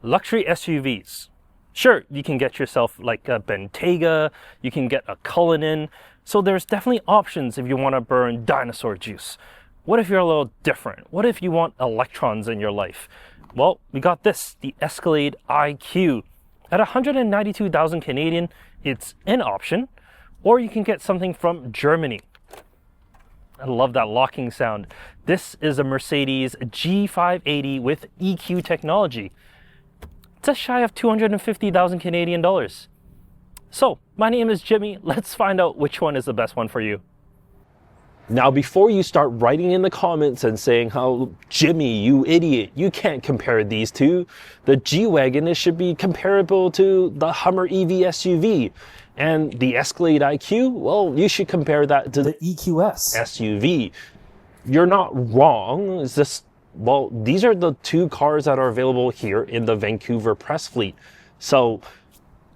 luxury SUVs. Sure, you can get yourself like a Bentayga, you can get a Cullinan, so there's definitely options if you want to burn dinosaur juice. What if you're a little different? What if you want electrons in your life? Well, we got this, the Escalade IQ. At 192,000 Canadian, it's an option, or you can get something from Germany. I love that locking sound. This is a Mercedes G580 with EQ technology. It's just shy of 250,000 Canadian dollars. So, my name is Jimmy. Let's find out which one is the best one for you. Now, before you start writing in the comments and saying how, Jimmy, you idiot, you can't compare these two. The G-Wagon should be comparable to the Hummer EV SUV. And the Escalade IQ, well, you should compare that to the EQS SUV. You're not wrong. It's just, well, these are the two cars that are available here in the Vancouver press fleet. So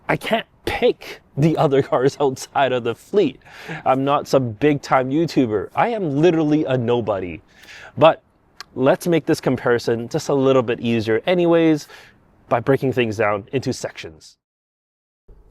I can't pick the other cars outside of the fleet. I'm not some big time YouTuber. I am literally a nobody. But let's make this comparison just a little bit easier anyways by breaking things down into sections.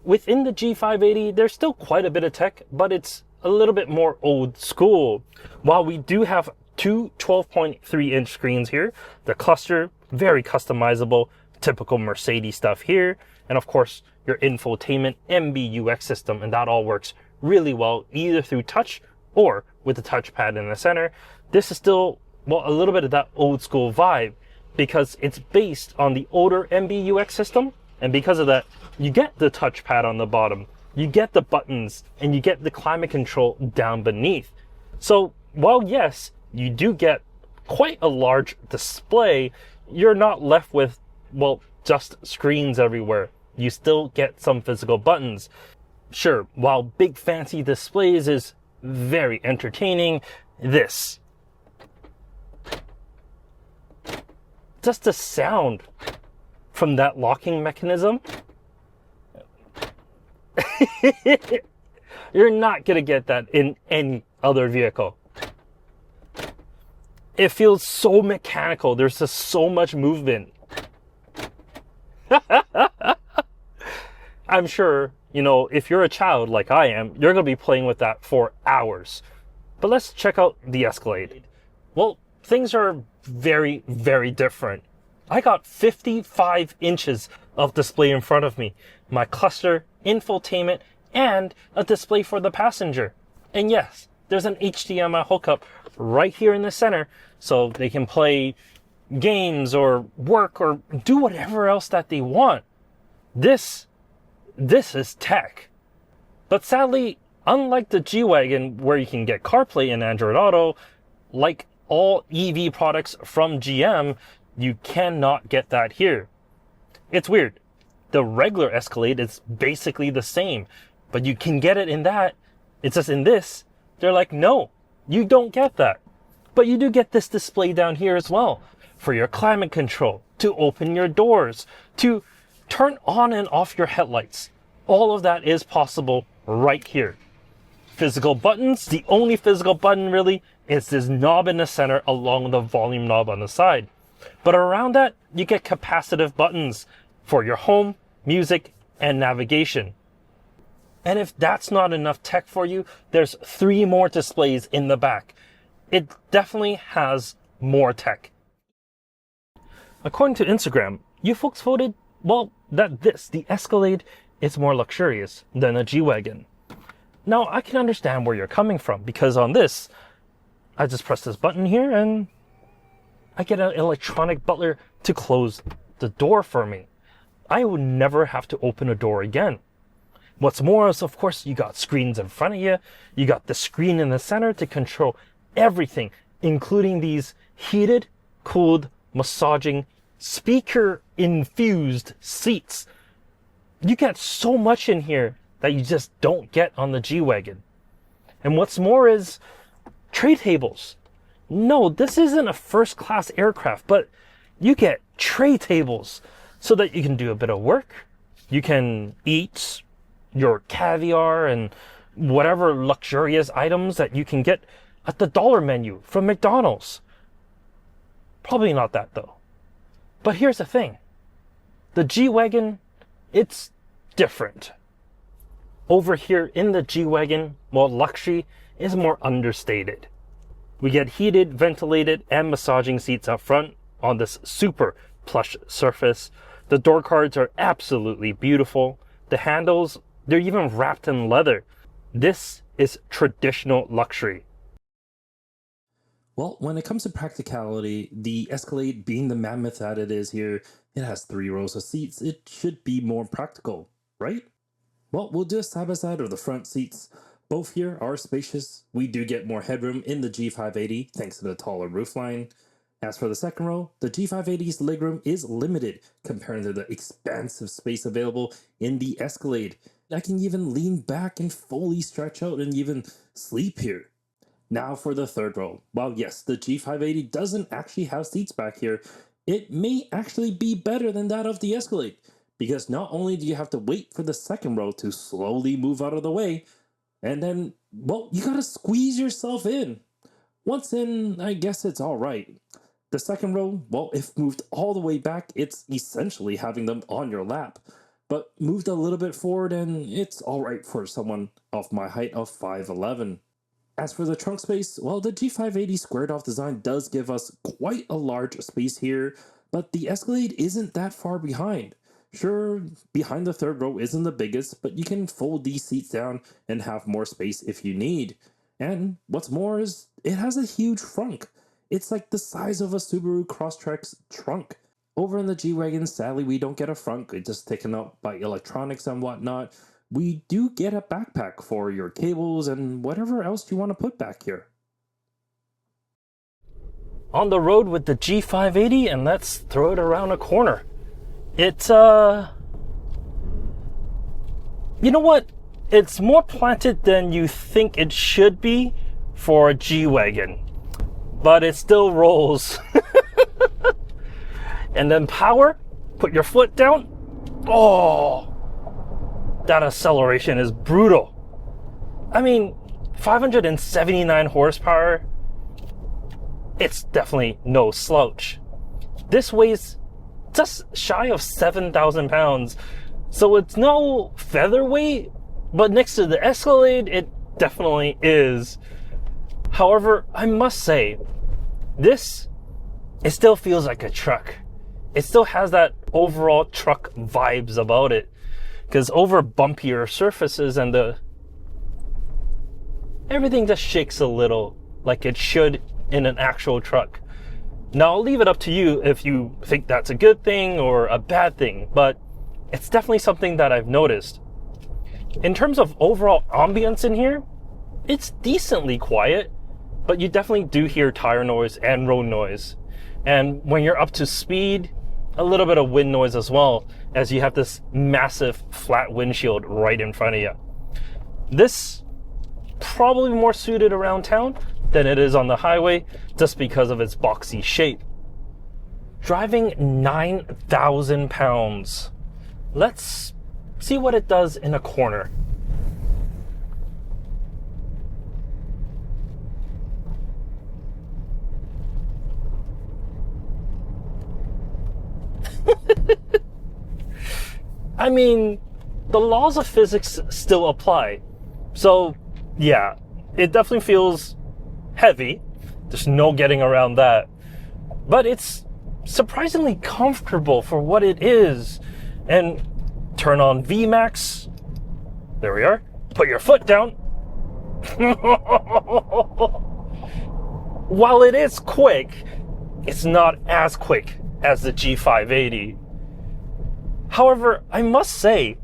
Within the G580, there's still quite a bit of tech, but it's a little bit more old school. While we do have two 12.3-inch screens here, the cluster, very customizable, typical Mercedes stuff here, and of course, your infotainment MBUX system, and that all works really well, either through touch or with the touchpad in the center. This is still, well, a little bit of that old school vibe because it's based on the older MBUX system, and because of that, you get the touchpad on the bottom, you get the buttons, and you get the climate control down beneath. So while yes, you do get quite a large display, you're not left with, well, just screens everywhere. You still get some physical buttons. Sure, while big fancy displays is very entertaining, this, just the sound from that locking mechanism, you're not gonna get that in any other vehicle. It feels so mechanical. There's just so much movement. I'm sure, you know, if you're a child like I am, you're gonna be playing with that for hours. But let's check out the Escalade. Well, things are very, very different. I got 55 inches of display in front of me. My cluster, infotainment, and a display for the passenger. And yes, there's an HDMI hookup right here in the center, so they can play games or work or do whatever else that they want. This is tech. But sadly, unlike the G-Wagon where you can get CarPlay and Android Auto, like all EV products from GM, you cannot get that here. It's weird. The regular Escalade is basically the same, but you can get it in that. It's just in this, they're like, no, you don't get that. But you do get this display down here as well for your climate control, to open your doors, to turn on and off your headlights. All of that is possible right here. Physical buttons, the only physical button really is this knob in the center along the volume knob on the side. But around that, you get capacitive buttons for your home, music, and navigation. And if that's not enough tech for you, there's 3 more displays in the back. It definitely has more tech. According to Instagram, you folks voted, well, that the Escalade, is more luxurious than a G-Wagon. Now, I can understand where you're coming from, because on this, I just press this button here and I get an electronic butler to close the door for me. I would never have to open a door again. What's more is, of course, you got screens in front of you. You got the screen in the center to control everything, including these heated, cooled, massaging, speaker-infused seats. You get so much in here that you just don't get on the G-Wagon. And what's more is tray tables. No, this isn't a first-class aircraft, but you get tray tables so that you can do a bit of work. You can eat your caviar and whatever luxurious items that you can get at the dollar menu from McDonald's. Probably not that though. But here's the thing. the G-Wagon, it's different. Over here in the G-Wagon, well, luxury is more understated. We get heated, ventilated, and massaging seats up front on this super plush surface. The door cards are absolutely beautiful. The handles, they're even wrapped in leather. This is traditional luxury. Well, when it comes to practicality, the Escalade being the mammoth that it is here, it has 3 rows of seats. It should be more practical, right? Well, we'll do a side by side of the front seats. Both here are spacious. We do get more headroom in the G580 thanks to the taller roofline. As for the second row, the G580's legroom is limited compared to the expansive space available in the Escalade. I can even lean back and fully stretch out and even sleep here. Now for the third row. While yes, the G580 doesn't actually have seats back here, it may actually be better than that of the Escalade, because not only do you have to wait for the second row to slowly move out of the way, and then, well, you gotta squeeze yourself in. Once in, I guess it's alright. The second row, well, if moved all the way back, it's essentially having them on your lap. But moved a little bit forward and it's alright for someone of my height of 5'11". As for the trunk space, well, the G580 squared off design does give us quite a large space here, but the Escalade isn't that far behind. Sure, behind the third row isn't the biggest, but you can fold these seats down and have more space if you need. And what's more is, it has a huge trunk. It's like the size of a Subaru Crosstrek's trunk. Over in the G-Wagon, sadly we don't get a front, it's just taken up by electronics and whatnot. We do get a backpack for your cables and whatever else you want to put back here. On the road with the G580, and let's throw it around a corner. It's, you know what? It's more planted than you think it should be for a G-Wagon. But it still rolls. And then power, put your foot down. Oh, that acceleration is brutal. I mean, 579 horsepower, it's definitely no slouch. This weighs just shy of 7,000 pounds, so it's no featherweight, but next to the Escalade, it definitely is. However, I must say, it still feels like a truck. It still has that overall truck vibes about it. Because over bumpier surfaces and everything just shakes a little like it should in an actual truck. Now, I'll leave it up to you if you think that's a good thing or a bad thing, but it's definitely something that I've noticed. In terms of overall ambience in here, it's decently quiet, but you definitely do hear tire noise and road noise. And when you're up to speed, a little bit of wind noise as well, as you have this massive flat windshield right in front of you. This probably more suited around town than it is on the highway, just because of its boxy shape. Driving 9,000 pounds. Let's see what it does in a corner. I mean, the laws of physics still apply. So, yeah, it definitely feels heavy. There's no getting around that. But it's surprisingly comfortable for what it is. And turn on VMAX. There we are. Put your foot down. While it is quick, it's not as quick as the G580. However, I must say,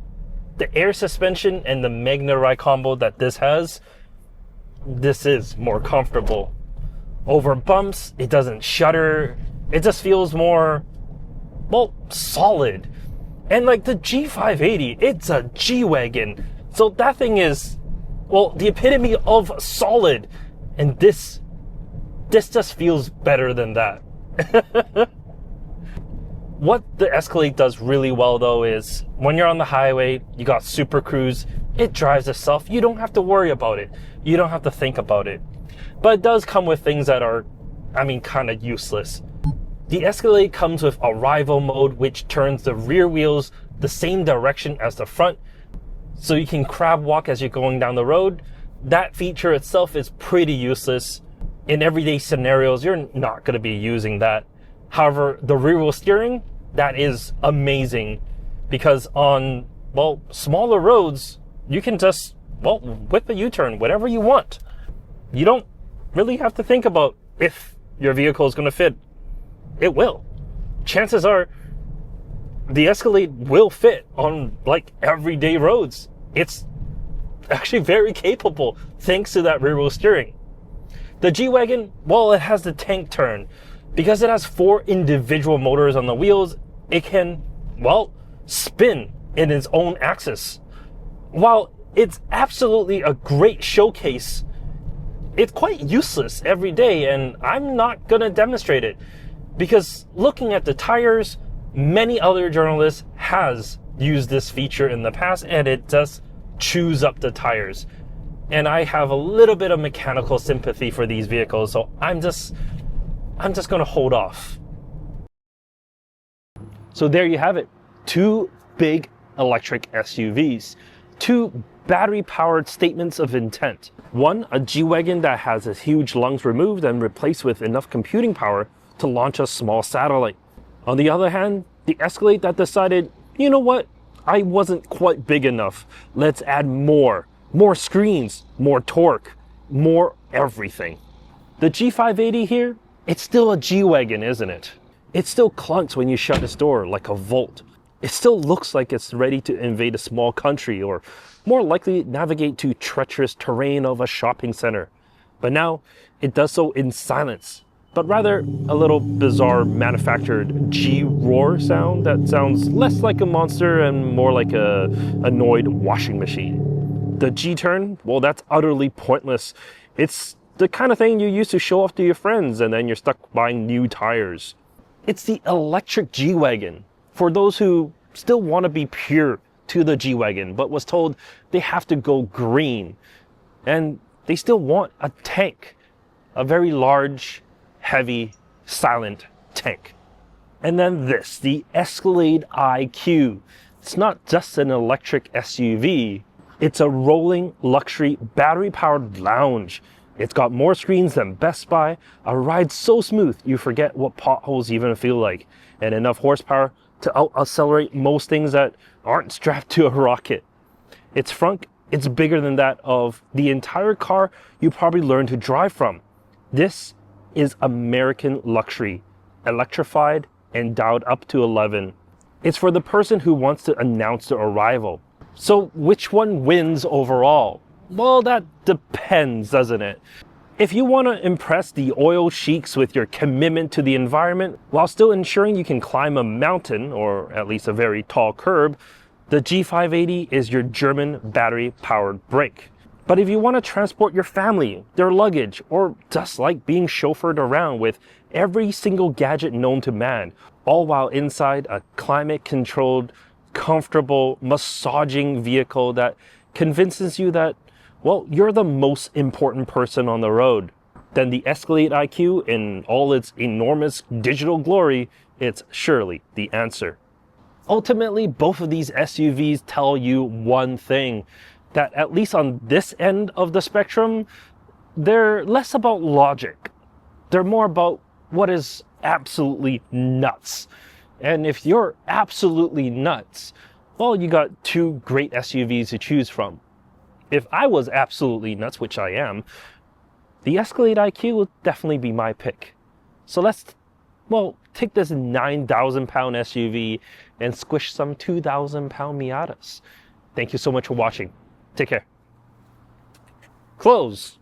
the air suspension and the Magna Ride combo that this has, this is more comfortable. Over bumps, it doesn't shudder. It just feels more, well, solid. And like the G580, it's a G-Wagon. So that thing is, well, the epitome of solid. And this just feels better than that. What the Escalade does really well, though, is when you're on the highway, you got Super Cruise, it drives itself. You don't have to worry about it. You don't have to think about it. But it does come with things that are, I mean, kind of useless. The Escalade comes with arrival mode, which turns the rear wheels the same direction as the front, so you can crab walk as you're going down the road. That feature itself is pretty useless. In everyday scenarios, you're not going to be using that. However, the rear wheel steering, that is amazing, because on, well, smaller roads, you can just, well, whip a U-turn whenever you want. You don't really have to think about if your vehicle is going to fit. It will. Chances are the Escalade will fit on like everyday roads. It's actually very capable thanks to that rear wheel steering. The G-Wagon, well, it has the tank turn. Because it has 4 individual motors on the wheels, it can, well, spin in its own axis. While it's absolutely a great showcase, it's quite useless every day, and I'm not gonna demonstrate it. Because looking at the tires, many other journalists has used this feature in the past, and it does chews up the tires. And I have a little bit of mechanical sympathy for these vehicles, so I'm just gonna hold off. So there you have it. 2 big electric SUVs. 2 battery-powered statements of intent. One, a G-Wagon that has its huge lungs removed and replaced with enough computing power to launch a small satellite. On the other hand, the Escalade that decided, you know what, I wasn't quite big enough. Let's add more screens, more torque, more everything. The G580 here, it's still a G-Wagon, isn't it? It still clunks when you shut its door like a Volt. It still looks like it's ready to invade a small country, or more likely navigate to treacherous terrain of a shopping center. But now, it does so in silence, but rather a little bizarre manufactured G-roar sound that sounds less like a monster and more like a annoyed washing machine. The G-turn, well, that's utterly pointless. It's the kind of thing you use to show off to your friends, and then you're stuck buying new tires. It's the electric G-Wagon for those who still want to be pure to the G-Wagon, but was told they have to go green. And they still want a tank, a very large, heavy, silent tank. And then this, the Escalade IQ. It's not just an electric SUV, it's a rolling luxury battery-powered lounge. It's got more screens than Best Buy, a ride so smooth you forget what potholes even feel like, and enough horsepower to out-accelerate most things that aren't strapped to a rocket. Its front, it's bigger than that of the entire car you probably learned to drive from. This is American luxury, electrified and dialed up to 11. It's for the person who wants to announce their arrival. So which one wins overall? Well, that depends, doesn't it? If you want to impress the oil sheiks with your commitment to the environment while still ensuring you can climb a mountain, or at least a very tall curb, the G580 is your German battery-powered brake. But if you want to transport your family, their luggage, or just like being chauffeured around with every single gadget known to man, all while inside a climate-controlled, comfortable, massaging vehicle that convinces you that, well, you're the most important person on the road, then the Escalade IQ, in all its enormous digital glory, it's surely the answer. Ultimately, both of these SUVs tell you one thing, that at least on this end of the spectrum, they're less about logic. They're more about what is absolutely nuts. And if you're absolutely nuts, well, you got 2 great SUVs to choose from. If I was absolutely nuts, which I am, the Escalade IQ would definitely be my pick. So let's, well, take this 9,000-pound SUV and squish some 2,000-pound Miatas. Thank you so much for watching. Take care. Close.